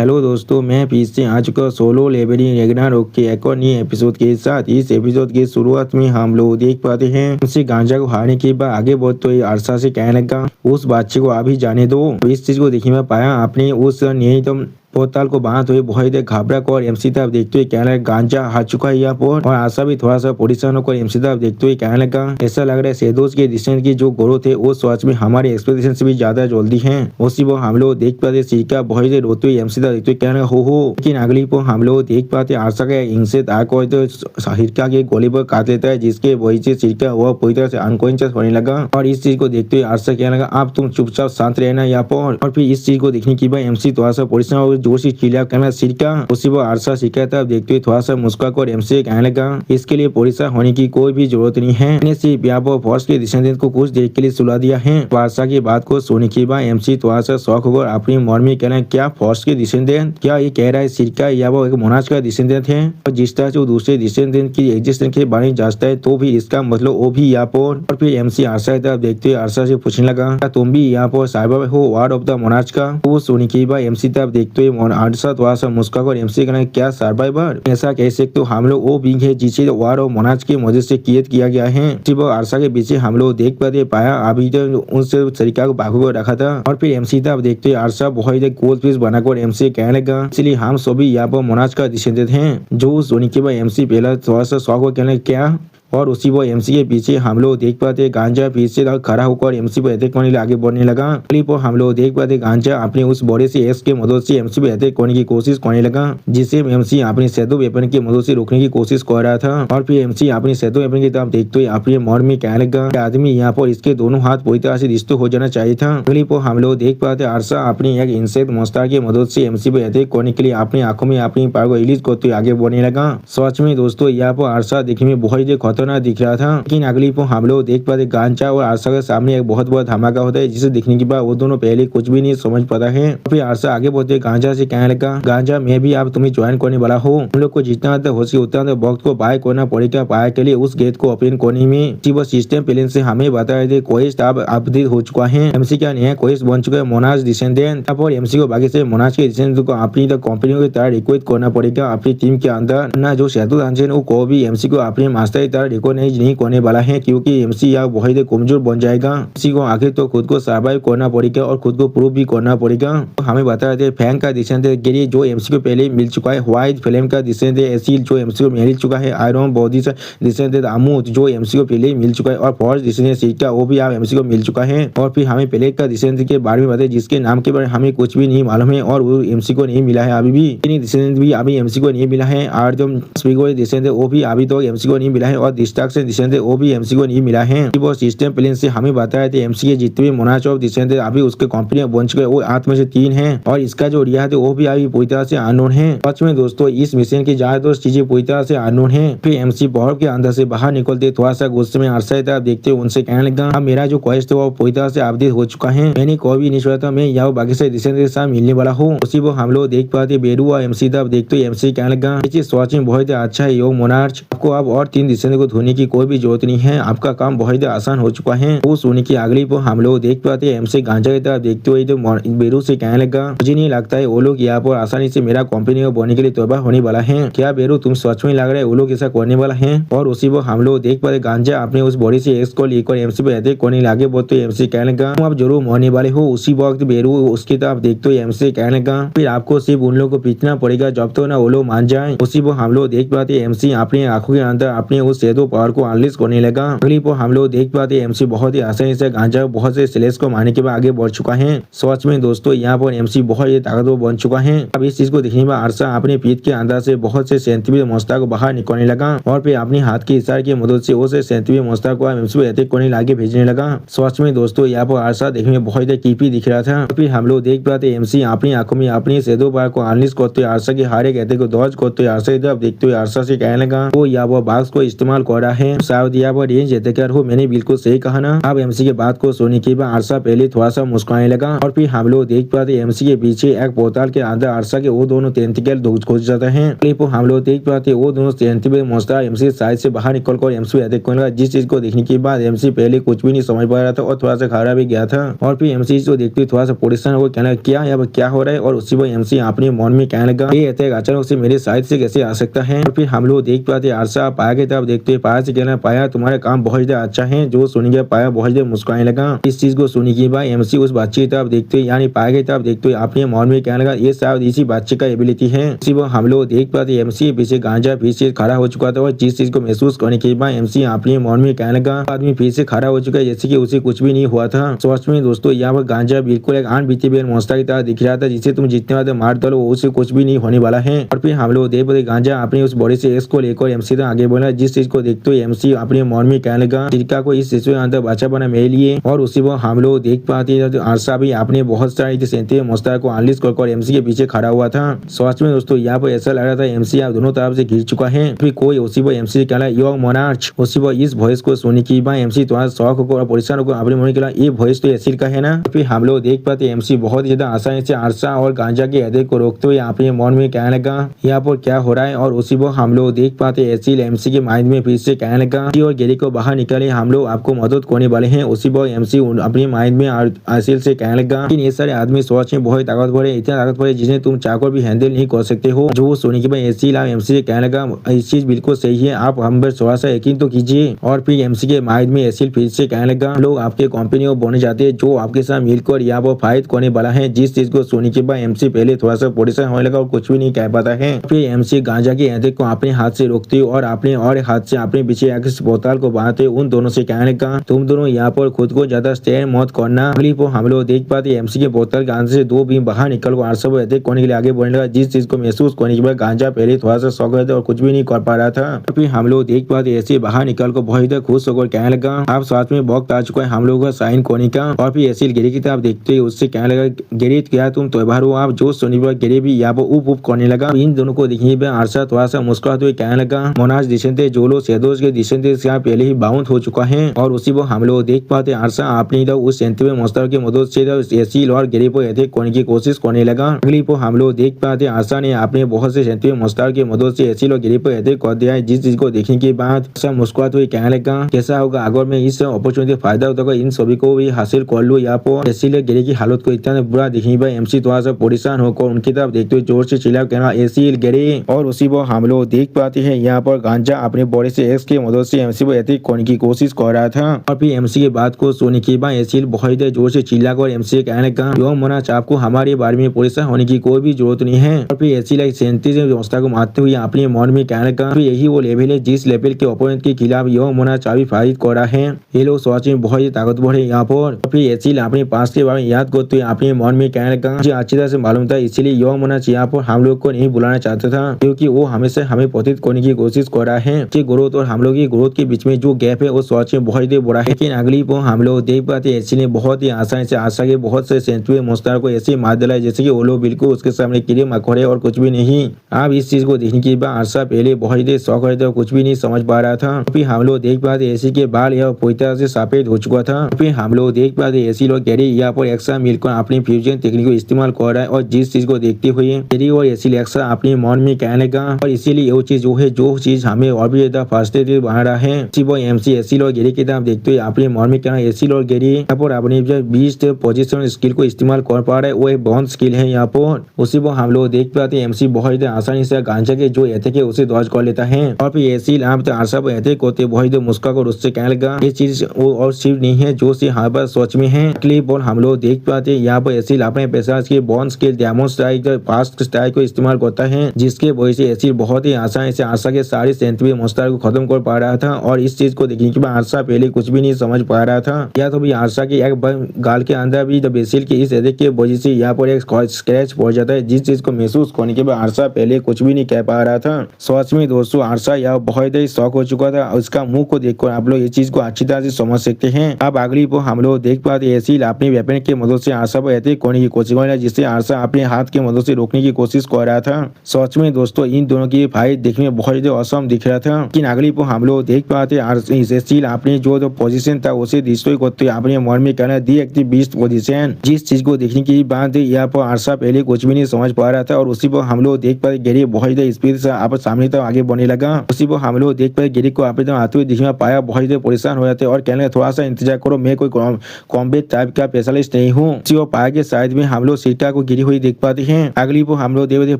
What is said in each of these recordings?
Hello दोस्तों, मैं फिर से आ चुका सोलो लेवलिंग रैग्नारोक के एक और नए एपिसोड के साथ। इस एपिसोड की शुरुआत में हम लोग देख पाते हैं उसे गांजा को हारने के बाद आगे बहुत तो अरसा से कहने लगा उस बच्चे को अभी जाने दो। इस चीज को देखने में पाया आपने उस नियतम पोताल को बांध हुए बहुत ही घबरा कर एमसी तरफ देखते हुए कहने लगा गांजा हार चुका है यहाँ पर। और आशा भी थोड़ा सा परेशान होकर एमसी तरफ देखते हुए कहने लगा ऐसा लग रहा है सेदोज के डिसीजन की जो ग्रोथ है वो सच में हमारे एक्सपेक्टेशन से भी ज्यादा जल्दी है। उसी वो हम लोग देख पाते सिरका बहुत ही रोते हुए एमसी तरफ देखते हुए कहने लगा हो। लेकिन अगली को हम लोग देख पाते आशा का इंसेट आकर तो सिरका के गोली पर काट लेता है, जिसके वजह से सिरका वह पूरी तरह से अनकॉन्शियस होने लगा। और इस चीज को देखते हुए आशा कहने लगा अब तुम चुपचाप शांत रहना यहाँ पर। और फिर इस चीज को देखने के बाद एमसी थोड़ा सा परेशान जोर से चिल्ला कहना सिरका। उसी वो आरसा सिरका तरफ देखते हुए थोड़ा सा मुस्कुराकर एमसी कहने लगा इसके लिए परेशान होने की कोई भी जरूरत नहीं है, मैंने सिर्फ यहाँ पर फॉर्स के डिसेंडेंट को कुछ देर के लिए सुला दिया है। आरसा की बात को सुनने के बाद एमसी थोड़ा सा शौक होकर अपनी मन में कहना क्या फॉर्स के डिसेंडेंट, क्या ये कह रहा है सिरका या वो एक मोनाज का डिसेंडेंट है। और जिस तरह से वो दूसरे डिसेंडेंट की एग्जिस्टेंस के बारे में जांचता है तो भी इसका मतलब वो भी यहाँ पर। और फिर एमसी आरसा तरफ देखते हुए आरसा से पूछने लगा क्या तुम भी यहाँ पर साइबर हो वार्ड ऑफ द मोनाज का। वो सुनने के बाद एमसी तरफ देखते हुए आरसा थोड़ा सा मुस्कुराकर एमसी कहना क्या सर्वाइवर ऐसा कह सकते हो, हम लोग वो विंग है जिसे वार और मोनाज की मदद से क्रिएट किया गया है। सिर्फ आरसा के पीछे हम लोग देख पाते पाया अभी तो उनसे तरीका को बाकू को रखा था। और फिर एमसी था देखते आरसा बहुत ही गोल पीस बनाकर एमसी कहने लगा इसलिए हम सभी यहाँ पर मोनाज का डिसेंडेंट हैं। जो सुनने के बाद एमसी पहला थोड़ा सा शौक हो कहने क्या। और उसी वो एमसी के पीछे हम लोग देख पाते गांजा पीछे खड़ा होकर एमसी पर अटैक करने आगे बढ़ने लगा। क्लिप पर हम लोग देख पाते गांजा अपने उस बॉडी से एक्स के मदद से एमसी पर अटैक करने की कोशिश करने लगा, जिसे एमसी अपनी सेतु वेपन की मदद से रोकने की कोशिश कर रहा था। और फिर एमसी अपनी सेतु वेपन की तरफ देखते हुए अपने मन में कहने लगा आदमी यहाँ पर इसके दोनों हाथ पूरी तरह से रिश्ते हो जाना चाहिए था। क्लिप पर हम लोग देख पाते आरसा अपनी एक इंसेक्ट मोस्टार की मदद से एमसी पर अटैक करने के लिए अपनी आंखों में अपनी पावर को रिलीज करते हुए आगे बढ़ने लगा। सच में दोस्तों यहाँ पर आरसा देखने में बहुत ही खतरनाक दिख रहा था। लेकिन अगली को हम लोग देख पाते गांजा और आरसा के सामने एक बहुत बड़ा धमाका होता है, जिसे देखने के बाद वो दोनों पहले कुछ भी नहीं समझ पाता है। फिर आरसा आगे बढ़ते गांजा से कहने लगा गांजा मैं भी आप तुम्हें ज्वाइन करने वाला हूँ, हम लोग को जितना हो सके उतना वक्त को बाय करना पड़ेगा पाया के लिए उस गेट को ओपन करने में। वो सिस्टम प्लान से हमें बता रहे थे क्वेस्ट अब अपडेट हो चुका है, एमसी का नया क्वेस्ट बन चुका है मोनाज डिसेंडेंट। और एमसी को बाकी से मोनाज के डिसेंडेंट को अपनी कंपनी की तरह रिक्वेस्ट करना पड़ेगा अपनी टीम के अंदर ना। जो सेतु वो को भी एमसी को अपने मास्टर की तरह रिकॉग्नाइज नहीं करने वाला है, क्योंकि एमसी यहाँ बहुत ही कमजोर बन जाएगा। इसी को आखिर तो खुद को सर्वाइव करना पड़ेगा और खुद को प्रूव भी करना पड़ेगा। तो हमें बता रहे थे फैंग का डिसेंडेंट के लिए जो एमसी को पहले मिल चुका है, व्हाइट फ्लेम का डिसेंडेंट एसिल जो एमसी को मिल चुका है, आयरन बॉडी से डिसेंडेंट आमूद जो एमसी को पहले मिल चुका है, और फॉर्स डिसेंडेंट सीटा वो भी आप एमसी को मिल चुका है। और फिर हमें पहले का डिसेंडेंट के बारे में बताया जिसके नाम के बारे में हमें कुछ भी नहीं मालूम है और वो एमसी को नहीं मिला है अभी भी। डिसेंडेंट भी अभी एमसी को नहीं मिला है और जो डिसेंडेंट वो भी अभी तो एमसी को नहीं मिला है और डिस्ट्रक्शन डिसेंडेंट वो भी एमसी को नहीं मिला है। वो सिस्टम प्लान से हमें बताया था एमसी के जितने भी मोनाज ऑफ डिसेंडेंट अभी उसके कंपनी बन चुके वो 8 में से 3 हैं और इसका जो रिया है वो भी अभी पूरी तरह से अननोन है। सच में दोस्तों इस मिशन की ज्यादातर चीजें पूरी तरह से अननोन है। फिर एमसी बॉर्डर के अंदर से बाहर निकलते थोड़ा सा गुस्से में आरसा तरफ देखते उनसे कहने लगा मेरा जो क्वेस्ट है वो पूरी तरह से अपडेट हो चुका है, मैंने कोई भी नहीं सोचा था मैं यहाँ बाकी से डिसेंडेंट के साथ मिलने वाला हूँ। उसी वो हम लोग देख पाते बेरू और एमसी तरफ देखते एमसी कहने लगा सच में बहुत अच्छा है योग मोनार्च, आपको अब और 3 डिसेंडेंट को ढूंढने की कोई भी जरूरत नहीं है, आपका काम बहुत आसान हो चुका है। वो सोने की अगली को हम लोग देख पाते एमसी गांजा की तरफ देखते हुए तो बेरू से कहने लगा मुझे नहीं लगता है वो लोग यहाँ पर आसानी से मेरा कंपनी को बनने के लिए तैयार होने वाला है। क्या बेरू तुम सच में लग रहा है वो लोग ऐसा करने वाला है। और उसी वो हम लोग देख पाते गांजा अपने उस बॉडी से एक्स को लेकर एमसी पे अटैक करने लगे बहुत तो एमसी कहने लगा तुम अब जरूर मरने वाले हो। उसी वक्त बेरू उसकी तरफ देखते हुए एमसी कहने लगा फिर आपको सिर्फ उन लोगों को पीटना पड़ेगा जब तो ना वो लोग मान जाए। उसी वो हम लोग देख पाते एमसी अपनी आंखों के अंदर अपने उस सेदो पावर को अनलिस्ट करने लगा। अगली पर हम लोग देख पाते एमसी बहुत ही आसानी से गांजा बहुत से सेलेस को मारने के बाद आगे बढ़ चुका है। सच में दोस्तों यहाँ पर एमसी बहुत ही ताकतवर बन चुका है। अब इस चीज को देखने में आरसा अपने पीठ के अंदर से बहुत से सेंटीमीटर मोस्ता को बाहर निकलने लगा और फिर अपने हाथ के इशारे की मदद से उसे सेंटीमीटर मोस्ता को एमसी पे अटैक करने आगे भेजने लगा। सच में दोस्तों यहाँ पर आरसा देखने में बहुत ही कीपी दिख रहा था। फिर हम लोग देख पाते एमसी अपनी आंखों में अपनी सेदो पावर को अनलिस्ट करते आरसा के हारे कहते को दौज करते आरसा की तरफ देखते हुए आरसा से कहने लगा वो या वो बाक्स को इस्तेमाल कर रहा है। शायद यहाँ पर रेंज एतेकर हो, मैंने बिल्कुल सही कहा ना। अब एमसी के बात को सुनने के बाद आरसा पहले थोड़ा सा मुस्कुराने लगा और फिर हम लोग देख पाते एमसी के पीछे एक पोर्टल के अंदर आरसा के वो दोनों तेंतिकल घुस जाते हैं। हम लोग देख पाते वो दोनों तेंतिकल मोस्टर एमसी साइड से बाहर निकल कर एमसी अटैक करने लगा। जिस चीज को देखने के बाद एमसी पहले कुछ भी नहीं समझ पा रहा था और थोड़ा सा खड़ा भी गया था और फिर एमसी को देखते थोड़ा सा परेशान हो कहना क्या यहाँ पर क्या हो रहा है और उसी पर एमसी अपने मन में कहने लगा ये अटैक अचानक से मेरे साइड से कैसे आ सकता है। और फिर हम लोग देख पाते आरसा पाया की तरफ देखते पाया से कहना पाया तुम्हारा काम बहुत ज्यादा अच्छा है। जो सुनेंगे पाया बहुत ज्यादा मुस्कुराने लगा। इस चीज को सुनने के बाद एमसी उस बच्चे की तरफ देखते यानी पाया की तरफ देखते अपने मन में कहने लगा ये शायद इसी बच्चे का एबिलिटी है। इसी वो हम लोग देख पाते एमसी पीछे गांजा फिर से खड़ा हो चुका था और जिस चीज को महसूस करने के बाद एमसी अपने मन में कहने लगा आदमी फिर से खड़ा हो चुका है जैसे कि उसे कुछ भी नहीं हुआ था। सच में दोस्तों यहाँ पर गांजा बिल्कुल एक अनबीटेबल मॉन्स्टर की तरह दिख रहा था जिसे तुम जितने बार मार डालो उसे कुछ भी नहीं होने वाला है। और फिर हम लोग देख पाते गांजा अपने उस बॉडी से एक्स को लेकर एमसी तक आगे बढ़ा। जिस चीज को देखते हुए एमसी अपने मन में कहने लगा तिरका को इस शिशु के अंदर बचा बना मेरे लिए। और उसी पर हम लोग देख पाते आरसा भी अपने बहुत सारे मॉन्स्टर को अनलिस्ट कर एमसी के पीछे खड़ा हुआ था। सच में दोस्तों यहाँ पर ऐसा लग रहा था एमसी आप दोनों तरफ से घिर चुका है। फिर कोई उसी पर एमसी से कहला योर मोनार्च। उसी पर इस वॉइस को सुनने की बाद एमसी थोड़ा शौक होकर और परेशान होकर अपने मन कहला ये वॉइस तो एसिड का है ना। फिर हम लोग देख पाते एमसी बहुत ज्यादा आसानी से आरसा और गांजा के अटैक को रोकते हुए अपने मन में कहने लगा यहाँ पर क्या हो रहा है। और उसी पर हम लोग देख पाते एसिड एमसी के माइंड में फिर से कहने लगा और गेरी को बाहर निकाले हम लोग आपको मदद करने वाले हैं। उसी पर एमसी अपने माइंड में एसिड से कहने लगा ये सारे आदमी सोच में बहुत ताकतवर है, इतना ताकतवर है जिन्हें तुम चाहकर भी हैंडल नहीं कर सकते हो। जो सुनने के बाद एसिड एमसी से कहने लगा इस चीज बिल्कुल सही है, आप हम पर थोड़ा सा यकीन तो कीजिए। और फिर एमसी के माइंड में एसिड फिर से कहने लगा लोग आपके कंपनी को बोने जाते हैं जो आपके साथ मिलकर यहाँ पर फाइट करने वाला है। जिस चीज को सुनने के बाद एमसी पहले थोड़ा सा परेशान होने लगा और कुछ भी नहीं कह पाता है। फिर एमसी गांजा के अटैक को अपने हाथ से रोकते और अपने और हाथ से अपने पीछे बोतल को बांधते उन दोनों से कहने लगा तुम दोनों यहाँ पर खुद को ज्यादा स्टेयर मत करना। अगली को हम लोग देख पाते एमसी के बोतल गांजा से दो भी बाहर निकल कर आरसा पर अटैक करने के लिए आगे बढ़ने लगा। जिस चीज को महसूस करने के बाद गांजा पहले थोड़ा सा शौक था और कुछ भी नहीं कर पा रहा था। फिर हम लोग देख पाते ऐसे बाहर निकल कर बहुत ही खुश होकर कहने लगा आप साथ में वक्त आ चुका है हम लोगों का साइन करने का। और फिर ऐसी गिरी की तरफ देखते ही उससे कहने लगा गिरी क्या तुम त्योहार हो आप। जो सुनी गिरी भी यहाँ पर उप उप करने लगा। इन दोनों को देखने पर आरसा थोड़ा सा मुस्कुराते हुए कहने लगा मोनाज दिशंते जोलो शेदोज के दिशंते से पहले ही बाउंड हो चुका है। और उसी को हम लोग देख पाते आरसा अपनी उस सेंटर में मस्तर की मदद से एसिल और गिरी पर अटैक करने की कोशिश करने लगा। अगली को हम लोग देख पाते आरसा ने अपने बहुत से सेंटर में मस्तर की मदद से एसिल और गिरी पर अटैक कर दिया है। जिस चीज को देखने के बाद मुस्कुराते हुए कहने लगा कैसा होगा अगर मैं इस अपॉर्चुनिटी फायदा होता इन सभी को भी हासिल कर लूँ। यहाँ पर एसिल गिरी की हालत को इतना बुरा देखने पर एमसी थोड़ा सा परेशान होकर उनकी तरफ देखते हुए जोर से चिल्ला कहना एसिल गिरी। और उसी पर हम लोग देख पाते हैं यहाँ पर गांजा अपने बॉडी से एक्स की मदद से एमसी पर अटैक करने की कोशिश कर रहा था। और फिर एमसी की बात को सुनने के बाद एसिल बहुत जोर से चिल्लाकर एमसी कहने लगा यो मोनाज आपको हमारे बारे में परेशान होने की कोई भी जरूरत नहीं है। और फिर एसिल एक सेंतीस व्यवस्था को मारते हुए अपने मन में कहने लगा यही वो लेवल है जिस लेवल के ओपोनेंट के खिलाफ यो मोनाज अभी फाइट कर रहा है। ये लोग सोच में बहुत ही ताकतवर है यहाँ पर। फिर एसिल अपने पास के बारे में याद करते हुए अपने मन में कहने लगा मुझे अच्छी तरह से मालूम था इसलिए यो मोनाज यहाँ पर हम लोग को नहीं बुलाना चाहता था क्योंकि वो हमेशा हमें पतित करने की कोशिश कर रहा है कि ग्रोथ और हम लोग की ग्रोथ के बीच में जो गैप है वो सोच में बहुत ही बड़ा है। लेकिन अगली को हम लोग देख पाते एसिल ने बहुत ही आसानी से आशा के बहुत से सेंचुरी मोस्टर को ऐसे मार दिला जैसे कि वो लोग बिल्कुल उसके सामने कीड़े मकोड़े और कुछ भी नहीं। अब इस चीज को देखने के बाद आशा पहले बहुत ही शौक रहे थे कुछ भी नहीं समझ पा रहा था। फिर हम लोग देख पाते एसी के बाल यह पूरी तरह से सफेद हो चुका था। फिर हम लोग देख पाते एसी और कैरी यहाँ पर एक्सा मिलकर अपनी फ्यूजन टेक्निक को इस्तेमाल कर रहा है और जिस चीज को देखते हुए कैरी और एसी एक्सा अपने मन में कहने का और इसीलिए वो चीज वो है जो चीज हमें और भी ज्यादा फास्टेड बना रहा है। एमसी एसिल और गेरी की तरफ देखते हुए अपने मन में कहना एसिल और गेरी यहाँ पर अपनी बीस्ट पोजिशन स्किल को इस्तेमाल कर पा रहा है वो एक बहुत स्किल है यहाँ पर। उसी पर हम लोग देख पाते हैं एमसी बहुत आसानी से गांजा के जो अटैक है उसे दौज कर लेता है। और फिर एसिल आप आशा पर अटैक होते बहुत मुस्कुराकर उससे कहने लगा ये चीज वो और सिर्फ नहीं है जो सी यहाँ पर सोच में है। क्लिप और हम लोग देख पाते हैं यहाँ पर एसिल अपने पेशाज के bond skill demo strike fast strike को इस्तेमाल करता है जिसके वजह से एसिल बहुत ही आसानी से आशा के सारे सेंचुरी मोस्टर को खत्म कर पा रहा था। और इस चीज को देखने के बाद आशा पहले कुछ भी नहीं समझ पा रहा था या तो भी आशा की एक गाल के अंदर भी जब एसिल के इस अटैक के वजह से यहाँ पर एक स्क्रैच पहुंच जाता है जिस चीज को महसूस करने के बाद आशा पहले कुछ भी नहीं कह पा रहा था। सच में दोस्तों आशा यह बहुत ही शौक हो चुका था। उसका मुंह को देखकर आप लोग इस चीज को अच्छी तरह से समझ सकते हैं। अब अगली को हम लोग देख पाते एसिल अपनी वेपन की मदद से आशा पर अटैक करने की कोशिश कर रहा है जिससे आशा अपने हाथ की मदद से रोकने की कोशिश कर रहा था। सच में दोस्तों इन दोनों की फाइट देखने में बहुत ही औसम दिख रहा था। लेकिन अगली पर हम लोग देख पाते एसिल अपनी जो पोजीशन था उसे डिस्ट्रॉय करते अपने मन में कहना दी एक्टिव बीस्ट पोजीशन। जिस चीज को देखने की बात यहाँ पर आरसा पहले कुछ भी नहीं समझ पा रहा था और उसी पर हम लोग देख पाते गेरी बहुत स्पीड से आप सामने तक आगे बढ़ने लगा। उसी पर हम लोग देख पाते गेरी को आप आते हुए दिखने पाया बहुत परेशान हो जाते और कहने थोड़ा सा इंतजार करो, मैं कोई कॉम्बैट टाइप का स्पेशलिस्ट नहीं हूँ। पाया के साइड में हम लोग सिरका को गिरी हुई देख पाते हैं। अगली पर हम लोग देख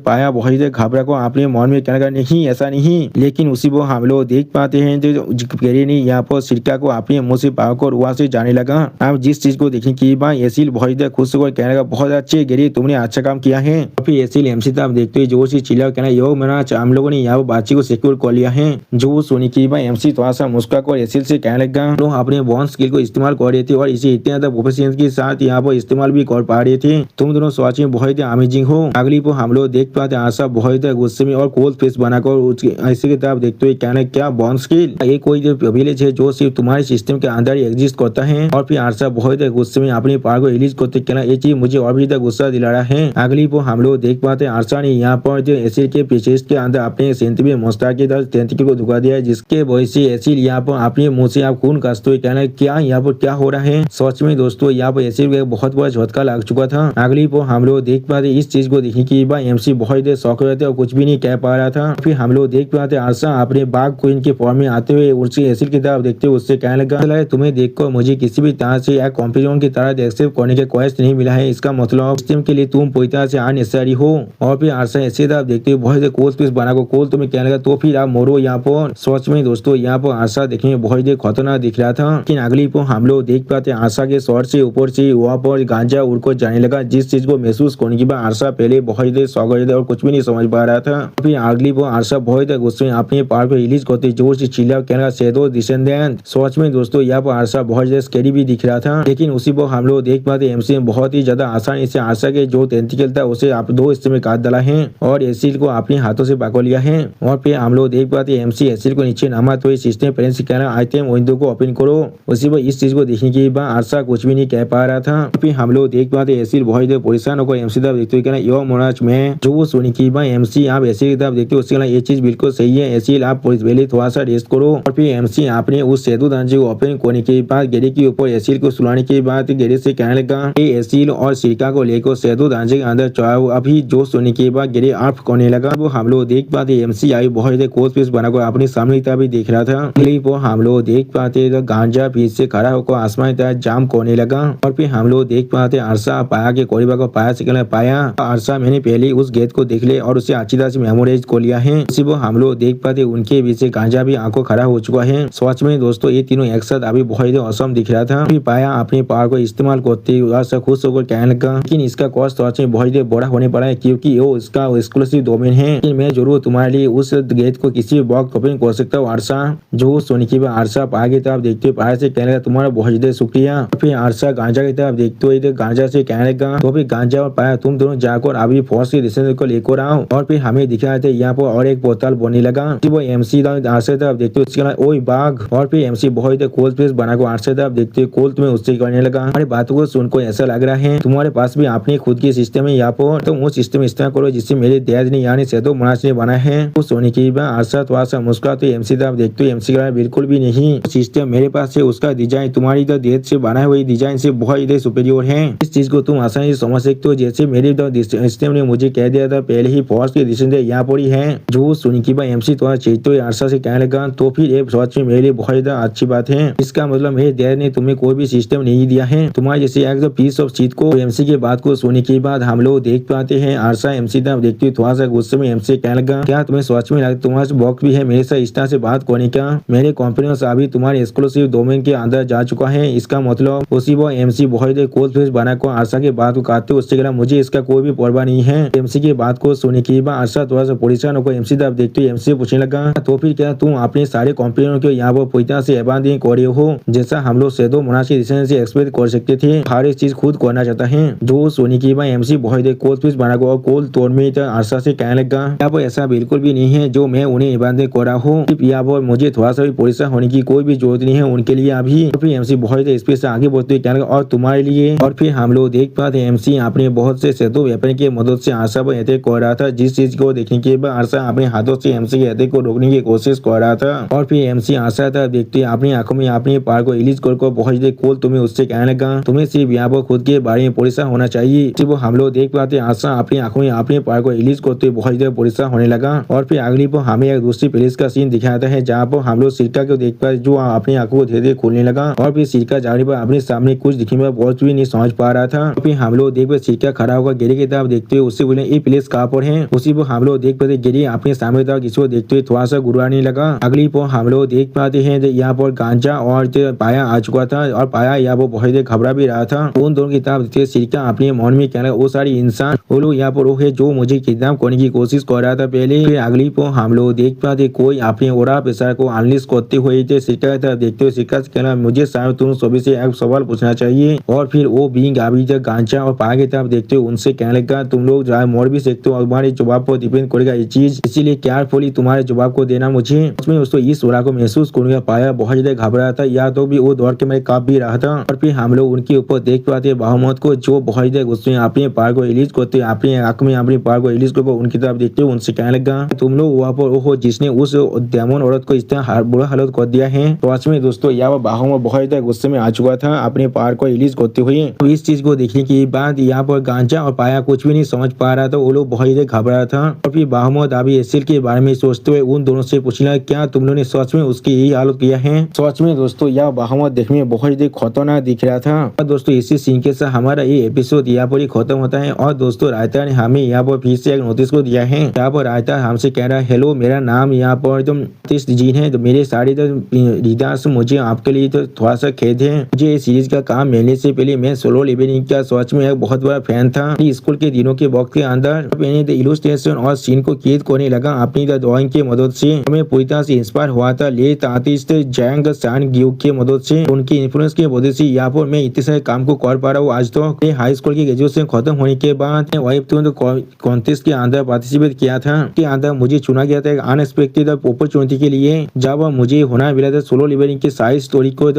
पाया बहुत घबरा को अपने मन में कहने का नहीं ऐसा नहीं, लेकिन उसी को हम लोग देख पाते हैं जो गेरी ने यहाँ पर सिरका को अपने मुंह से पाकर वहां से जाने लगा। अब जिस चीज को देखने की बात एसिल बहुत खुश होकर कहने का बहुत अच्छे गेरी तुमने अच्छा काम किया है। फिर एसिल एमसी तब देखते हुए जोर से चिल्ला कहना यो मेरा हम लोगों ने यहाँ बातचीत को सिक्योर कर लिया है। जो सुनी की बात एमसी थोड़ा सा मुस्कुराकर एसिल से कहने लगा लोग अपने बॉन्ड स्किल को इस्तेमाल कर रहे थे और इसे इतने ज्यादा प्रोफेशनल के साथ यहाँ पर इस्तेमाल भी कर पा रहे थे। तुम दोनों सच में बहुत अमेजिंग हो। अगली पर हम लोग देख पाते आशा बहुत गुस्से में और कोल्ड फेस बनाकर ऐसे की तरफ देखते हुए कहना क्या बॉन्ड स्किल ये कोई विलेज है जो सिर्फ तुम्हारे सिस्टम के अंदर ही एग्जिस्ट करता है। और फिर आशा बहुत गुस्से में अपनी पावर को रिलीज करते कहना ये चीज मुझे और भी गुस्सा दिला रहा है। अगली पर हम लोग देख पाते आशा ने यहाँ पर जो एसिड के पीछे के अंदर अपने सेंट में मुस्ताक की तरफ टेंटिकल को धुका दिया है, जिसके वजह से एसिड यहाँ पर अपने मुंह से आप खून कसते हुए कहना क्या यहाँ पर क्या हो रहा है। सच में दोस्तों यहाँ पर एसिड को बहुत बड़ा झटका लग चुका था। अगली पर हम लोग देख पाते इस चीज को देखने की बात एमसी बहुत देर शौक हो जाते और कुछ भी नहीं कह पा रहा था। फिर हम लोग देख पाते आशा अपने बाघ क्वीन के फॉर्म में आते हुए उसकी एसिड की तरफ देखते हुए उससे कहने लगा तुम्हें देखकर मुझे किसी भी तरह से या कॉम्पिटिशन की तरह एक्सेप्ट करने के ख्वाहिश नहीं मिला है। इसका मतलब सिस्टम के लिए तुम पूरी तरह से अननेसेसरी हो। और फिर आशा ऐसे तरफ देखते हुए बहुत कोल्ड पीस बना को कोल तुम्हें कहने लगा तो फिर आप मोरो यहाँ पर। सच में दोस्तों यहाँ पर आशा देखने में बहुत खतरनाक दिख रहा था। लेकिन अगली पर हम लोग देख पाते आशा के शॉर्ट से ऊपर से वहाँ पर गांजा उड़कर जाने लगा, जिस चीज को महसूस करने की बाद आशा पहले बहुत देर सौ गए थे और कुछ भी नहीं समझ पा रहा था। फिर अगली पर आशा बहुत गुस्से में अपने पार को रिलीज करते जोर से चिल्ला कहना शेडो डिसेंडेंट। सच में दोस्तों यहाँ पर आशा बहुत ज्यादा स्कैरी भी दिख रहा था। लेकिन उसी पर हम लोग देख पाते एमसी ने बहुत ही ज्यादा आसानी से आशा के जो टेंटिकल था उसे आप दो हिस्से में काट डाला है और एसिड को अपने हाथों से पकड़ लिया है। और फिर हम लोग देख पाते एमसी एसिड को नीचे नामा तो सिस्टम पेरेंट्स कहना आइटम विंडो को ओपन करो। उसी पर इस चीज को देखने के बाद आशा कुछ भी नहीं कह पा रहा था। फिर हम लोग देख पाते एसिड बहुत परेशान होकर एमसी तरफ देखते हुए कहना यो मोनाज में जो सुनी की बात एमसी आप एसिड की तरफ देखते उससे कहना ये चीज बिल्कुल सही है एसिड आप पहले थोड़ा सा रेस्ट करो। और फिर एमसी आपने उस सेतु ढांचे को ओपन करने के बाद गेरी के ऊपर एसिड को सुलाने के बाद गेरी से कहने लगा एसिड और सिरका को लेकर सेतु ढांचे के अंदर चढ़ाओ। अभी जो सुनने के बाद गेरी ऑफ करने लगा। वो हम लोग देख पाते एमसी आई बहुत कोच पीस बनाकर अपने सामने की तरफ भी देख रहा था। वो हम लोग देख पाते तो गांजा पीस से खड़ा होकर आसमान की तरफ जाम करने लगा। और फिर हम लोग देख पाते आरसा पाया के कोरिबा को पाया से पाया आरसा मैंने पहले उस गेट को देख ले और उसे अच्छी तरह से मेमोराइज कर लिया है। उसी वो हम लोग देख पाते उनके बीच से गांजा भी आंखों खड़ा हो चुका है। सच में दोस्तों ये तीनों एक साथ अभी बहुत औसम दिख रहा था। फिर पाया अपने पावर को इस्तेमाल करते हुए खुश होकर कहने लगा लेकिन इसका कॉस्ट सच में बहुत बड़ा होने पड़ा है क्योंकि वो इसका एक्सक्लूसिव डोमेन है। लेकिन मैं जरूर तुम्हारे लिए उस गेट को किसी भी बॉक्स ओपन कर सकता हूँ। आरसा जो सोनी की आरसा पाया की तरफ देखते हुए पाया से कहने लगा तुम्हारा बहुत शुक्रिया। फिर आरसा गांजा की तरफ देखते हुए गांजा से कहने लगा तो फिर गांजा और पाया तुम दोनों जाकर अभी फोर्स के डिसीजन को लेकर आओ। और फिर हमें दिखा थे यहाँ पर और एक बोतल बनने लगा। वो एमसी आरसा तरफ देखते हुए बाघ। और फिर एमसी बहुत कोल्ड प्रेस बनाकर आरसा तरफ देखते हुए कोल्ड में उससे करने लगा। हमारी बातों को सुनकर ऐसा लग रहा है तुम्हारे पास भी अपनी खुद की सिस्टम है यहाँ पर, तुम वो सिस्टम इस्तेमाल करो जिससे मेरे डैड ने यानी सेदो मनाज ने बना है। वो सोने की बात आरसा थोड़ा सा मुस्कुरा तो एमसी तरफ देखते हुए एमसी का बिल्कुल भी नहीं, सिस्टम मेरे पास है उसका डिजाइन तुम्हारी डैड से बना हुई डिजाइन से बहुत सुपीरियर है। इस चीज को तुम आसानी से समझ सकते हो। जैसे मेरे सिस्टम ने मुझे कह दिया था पहले ही फोर्स के डिसीजन यहाँ पर ही है। जो सुनी की बात एमसी थोड़ा चेत आरसा से कहने लगा तो फिर ये सच में मेरे लिए बहुत अच्छी बात है। इसका मतलब मेरे डैड ने तुम्हें कोई भी सिस्टम नहीं दिया है तुम्हारे जैसे एक पीस ऑफ चीज को। एमसी की बात को सुनने के बाद हम लोग देख पाते हैं आरसा एमसी तरफ देखते हुए थोड़ा सा गुस्से में एमसी कहने लगा क्या तुम्हें सच में लगता तुम्हारे बॉक्स भी है मेरे साथ इस तरह से बात करने का। मेरे कंपनी अभी तुम्हारे एक्सक्लूसिव डोमेन के अंदर जा चुका है। इसका मतलब उसी वो एमसी बहुत कोल्ड फेस बना को आरसा की बात को काटते उससे कहना मुझे इसका कोई भी परवाह नहीं है। एमसी की बात को सुनने के बाद आरसा थोड़ा सा परेशान होकर एमसी तरफ देखते हुए एमसी पूछने लगा तो फिर क्या तुम अपने सारे कंपनियों के यहाँ पर पूरी तरह से एबादी कर रहे हो जैसा हम लोग सेदो मुनाज के डिसीजन से एक्सपेक्ट कर सकते थे। हर एक चीज खुद करना चाहता है। जो सोनी की बात एमसी बहुत कोल्ड फेस बना को कोल्ड तोड़ में आरसा से कहने लगा यहाँ पर ऐसा बिल्कुल भी नहीं है जो मैं उन्हें इबादत कर रहा हूँ। यहाँ पर मुझे थोड़ा सा भी परेशान होने की कोई भी जरूरत नहीं है उनके लिए अभी। फिर एमसी बहुत स्पेस से आगे बढ़ते कहने लगा और तुम्हारे लिए। और फिर हम लोग देख पाते एमसी अपने बहुत से सेतु वेपन की मदद से आरसा पर अटैक कर रहा था। जिस चीज को देखने के बाद आरसा अपने हाथों से एमसी के अटैक को रोकने की कोशिश कोशिश कर रहा था। और फिर एमसी आशा था देखते अपनी आंखों में अपने पार को रिलीज कर बहुत देर खोल तुम्हें उससे कहने लगा तुम्हें सिर्फ यहाँ पर खुद के बारे में परेशान होना चाहिए। सिर्फ हम लोग देख पाते आशा अपनी आंखों में अपने पार को रिलीज करते बहुत देर परेशान होने लगा। और फिर अगली पर हमें एक दूसरी प्लेस का सीन दिखाता है जहाँ पर हम लोग सिरका को देख पाए जो अपनी आंखों को धीरे धीरे खोलने लगा। और फिर सिरका जाने पर अपने सामने कुछ दिखने में बहुत भी नहीं समझ पा रहा था। फिर हम लोग देख पाए सिरका खड़ा होकर गिरी की तरफ देखते हुए उससे बोले ये प्लेस कहाँ पर है। उसी पर हम लोग देख पाते गिरी अपने सामने तरफ किसी को देखते हुए थोड़ा सा गुरुआने लगा। अगली पर हम लोग देख पाते हैं यहाँ पर गांजा और पाया आ चुका था और पाया यहाँ पर बहुत देर घबरा भी रहा था। उन दोनों की तरफ देखते सिरका अपने मन में कहना वो सारी इंसान वो लोग यहाँ पर वो है जो मुझे किडनैप करने की कोशिश कर रहा था पहले। फिर अगली पर हम लोग देख पाते कोई अपने ओरा पेशा को अनलिस्ट करते हुए सिरका की तरफ देखते हुए सिरका से कहना मुझे शायद तुम सभी से एक सवाल पूछना चाहिए। और फिर वो बींग अभी तक गांजा और पाया की तरफ देखते हुए उनसे कहने लगा तुम लोग मोड़ भी सकते हो तुम्हारे जवाब पर डिपेंड करेगा ये चीज इसीलिए केयरफुली तुम्हारे जवाब को देना मुझे। उसमें उसको इस ओरा को महसूस करूंगा पाया बहुत ज्यादा घबरा था या तो भी वो दौड़ के मैं कांप भी रहा था। और फिर हम लोग उनके ऊपर देख पाते बाहुमत को जो बहुत ज्यादा गुस्से में अपने पार को रिलीज करते अपने आंख में अपने पार को रिलीज कर उनकी तरफ देखते हुए उनसे कहने लगा तुम लोग वहाँ पर हो जिसने उस डेमन औरत को इस तरह बुरा हालत कर दिया है। तो आज में दोस्तों यहाँ बाहुमत बहुत ज्यादा गुस्से में आ चुका था अपने पार को रिलीज करते हुए। तो इस चीज को देखने के बाद यहाँ पर गांजा और पाया कुछ भी नहीं समझ पा रहा था वो लोग बहुत ज्यादा घबरा था। और फिर बाहुमत अभी एसिल के बारे में सोचते हुए उन दोनों से पूछना क्या तुम लोगों ने सच में उसकी यही हालत किया है। सच में दोस्तों यह बाहुमत देखने में बहुत ज्यादा खतरनाक दिख रहा था। और दोस्तों इसी सीन के साथ हमारा ये एपिसोड यहाँ पर ही खत्म होता है। और दोस्तों रायता ने हमें यहाँ पर फिर से एक नोटिस को दिया है। यहाँ पर रायता हमसे कह रहा है हेलो मेरा नाम यहाँ पर तुम जीन है तो मेरे सारे रीडर्स मुझे आपके लिए तो थोड़ा सा खेद है। मुझे इस सीरीज का काम मिलने से पहले मैं सोलो लेवलिंग का सच में एक बहुत बड़ा फैन था। स्कूल के दिनों के वक्त के अंदर मैंने इलस्ट्रेशन और सीन को कैद करने लगा अपनी ड्राइंग की मदद से। मैं पूरी तरह से इंस्पायर हुआ था लेट आर्टिस्ट जैंग सान ग्यूक की मदद से। उनकी इन्फ्लुएंस की वजह से यहाँ पर मैं इतने सारे काम को कर पा रहा हूँ आज तो। हाई स्कूल की ग्रेजुएशन खत्म होने के बाद कॉन्टेस्ट के अंदर पार्टिसिपेट किया था। के अंदर मुझे चुना गया था एक अनएक्सपेक्टेड अपॉर्चुनिटी के लिए जब मुझे होना मिला था सोलो लेवलिंग के साइड स्टोरी को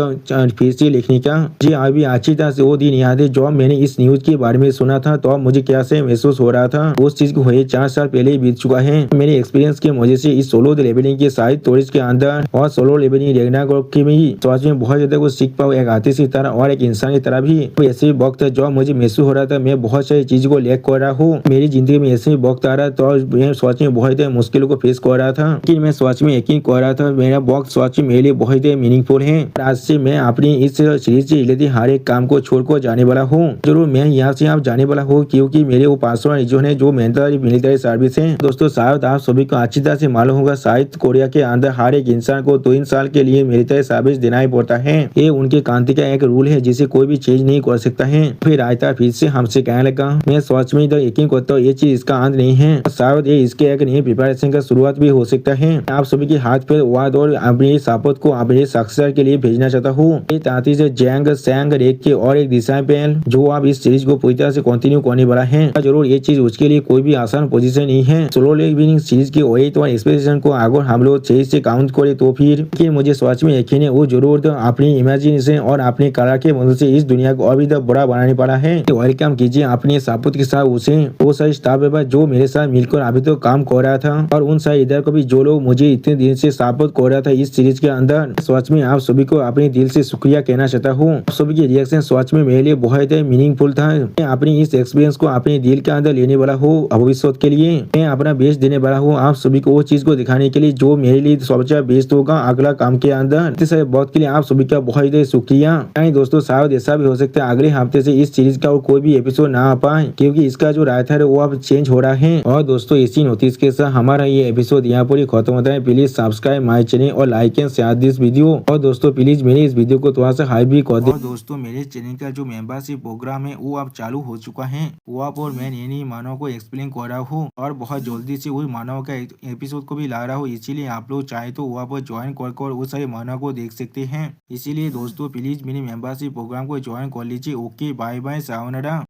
फिर से लिखने का। जी अभी अच्छी तरह से वो दिन याद है जब मैंने इस न्यूज के बारे में सुना था तो मुझे क्या से महसूस हो रहा था। उस चीज को हुए 4 साल पहले ही बीत चुका है। मेरे एक्सपीरियंस की वजह से इस सोलो लेवलिंग के साइड स्टोरीज के अंदर और सोलो लेवलिंग रैग्नारोक की भी सच में बहुत ज्यादा कुछ सीख पाऊँ एक आर्टिस्ट की तरह और एक इंसान की तरह भी। ऐसे वक्त है जो मुझे महसूस हो रहा था मैं बहुत सारी चीज को लेक कर रहा हूँ। मेरी जिंदगी में ऐसे वक्त आ रहा तो मैं सोच में बहुत मुश्किलों को फेस कर रहा था लेकिन मैं सोच में यकीन कर रहा था मेरा वक्त सोच में मेरे लिए बहुत मीनिंगफुल है। आज से मैं अपनी इस सीरीज से रिलेटेड हर एक काम को छोड़कर जाने वाला हूँ। जरूर मैं यहाँ से आप जाने वाला हूँ क्योंकि मेरे वो पर्सनल रीजन है जो मिलिट्री सर्विस है। दोस्तों शायद आप सभी को अच्छी तरह से मालूम होगा साउथ कोरिया के अंदर हर एक इंसान को 3 साल के लिए मिलिट्री सर्विस देना ही पड़ता है। ये उनके क्रांति का एक रूल है जिसे कोई भी चेंज नहीं कर सकता है। फिर रायता फिर से हमसे कहने लगा मैं सोच में यकीन करता हूँ ये चीज इसका अंत नहीं है शायद ये इसके एक नई प्रिपरेशन का शुरुआत भी हो सकता है। आप सभी के हाथ पे वाद और अपनी सापत को अपने सक्सेसर के लिए भेजना चाहता हूँ। जैंग सैंग रेक के और एक डिसाइपल जो आप इस सीरीज को पूरी तरह से कंटिन्यू करने वाला है। जरूर ये चीज उसके लिए कोई भी आसान पोजीशन नहीं है। सोलो लेवलिंग सीरीज के वेट और एक्सपेक्टेशन को अगर हम लोग सही से काउंट करे तो फिर मुझे सोच में यकीन है वो जरूर तो अपनी इमेजिनेशन और अपनी कला के मदद से इस दुनिया को अभी तक बड़ा बनाने वाला है। वेलकम कीजिए अपने सापुत के साथ उसे वो सारे स्टाफ मेंबर जो मेरे साथ मिलकर अभी तो काम कर रहा था और उन सारे इधर को भी जो लोग मुझे इतने दिन से सपोर्ट कर रहा था इस सीरीज के अंदर। सच में आप सभी को अपने दिल से शुक्रिया कहना चाहता हूँ। आप सभी के रिएक्शन सच में मेरे लिए बहुत मीनिंगफुल था। मैं अपनी इस एक्सपीरियंस को अपने दिल के अंदर लेने वाला हूँ भविष्य के लिए मैं अपना बेस्ट देने वाला हूँ आप सभी को वो चीज को दिखाने के लिए जो मेरे लिए सबसे बेस्ट होगा अगला काम के अंदर। इतने सारे बहुत के लिए आप सभी का बहुत शुक्रिया। दोस्तों शायद ऐसा भी हो सकता है अगले हफ्ते से इस सीरीज का और कोई भी एपिसोड ना आ पाए क्योंकि इसका जो रायता है वो अब चेंज हो रहा है। और दोस्तों इसी नोटिस के साथ हमारा ये एपिसोड यहाँ पर ही खत्म होता है। प्लीज सब्सक्राइब माय चैनल और like and share this video. और दोस्तों प्लीज मेरे इस वीडियो को थोड़ा सा हाइप भी कर दे। और दोस्तों मेरे चैनल का जो मेंबरशिप प्रोग्राम है वो अब चालू हो चुका है। वो आप और मैं नई मानव को एक्सप्लेन कर रहा हूँ और बहुत जल्दी से वही मानव का एपिसोड को भी ला रहा हूँ। इसीलिए आप लोग चाहे तो वहाँ पर ज्वाइन कर वो सारे मानव को देख सकते हैं। इसीलिए दोस्तों प्लीज मेरे मेंबरशिप प्रोग्राम को ज्वाइन कर लीजिए। Okay bye bye sayonara.